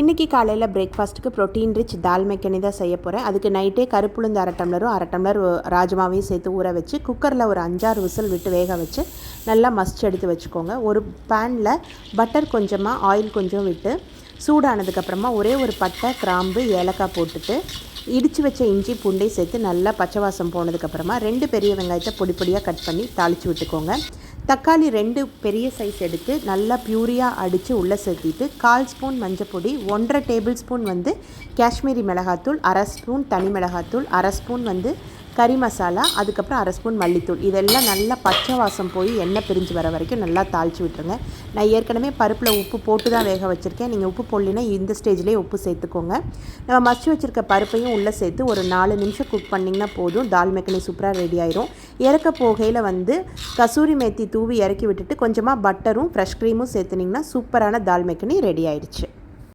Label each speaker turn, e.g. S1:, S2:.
S1: இன்றைக்கி காலையில் பிரேக்ஃபாஸ்ட்டுக்கு ப்ரோட்டீன் ரிச் தால் மெக்கனி தான் செய்ய போகிறேன். அதுக்கு நைட்டே கருப்புளுந்து அரை டம்ளர் ராஜ்மாவையும் சேர்த்து ஊற வச்சு குக்கரில் ஒரு 5-6 விசில் விட்டு வேக வச்சு நல்லா மசிச்சு எடுத்து வச்சுக்கோங்க. ஒரு பேனில் பட்டர் கொஞ்சமாக ஆயில் கொஞ்சம் விட்டு சூடானதுக்கப்புறமா ஒரே ஒரு பட்டை, கிராம்பு, ஏலக்காய் போட்டுட்டு இடித்து வச்ச இஞ்சி பூண்டை சேர்த்து நல்லா பச்சை வாசம் போனதுக்கப்புறமா 2 பெரிய வெங்காயத்தை பொடி பொடியாக கட் பண்ணி தாளித்து விட்டுக்கோங்க. தக்காளி 2 பெரிய சைஸ் எடுத்து நல்லா பியூரியாக அடித்து உள்ளே சேர்த்திட்டு 1/4 ஸ்பூன் மஞ்சப்பொடி, 1.5 டேபிள் ஸ்பூன் காஷ்மீரி மிளகாத்தூள், 1/2 ஸ்பூன் தனி மிளகாத்தூள், 1/2 ஸ்பூன் கறி மசாலா, அதுக்கப்புறம் 1/2 ஸ்பூன் மல்லித்தூள். இதெல்லாம் நல்லா பச்சை வாசம் போய் எண்ணெய் பிரிஞ்சு வர வரைக்கும் நல்லா தாளித்து விட்டுருங்க. நான் ஏற்கனவே பருப்பில் உப்பு போட்டு தான் வேக வச்சுருக்கேன். நீங்கள் உப்பு போடலைன்னா இந்த ஸ்டேஜ்லேயே உப்பு சேர்த்துக்கோங்க. நம்ம மசிச்சு வச்சுருக்க பருப்பையும் உள்ளே சேர்த்து ஒரு 4 நிமிஷம் குக் பண்ணிங்கன்னா போதும். தால் மெக்கனி சூப்பராக ரெடி ஆயிரும். இறக்க போகையில் கசூரி மேத்தி தூவி இறக்கி விட்டுட்டு கொஞ்சமாக பட்டரும் ஃப்ரெஷ் க்ரீமும் சேர்த்துனிங்கன்னா சூப்பரான தால் மெக்கனி ரெடி ஆயிடுச்சு.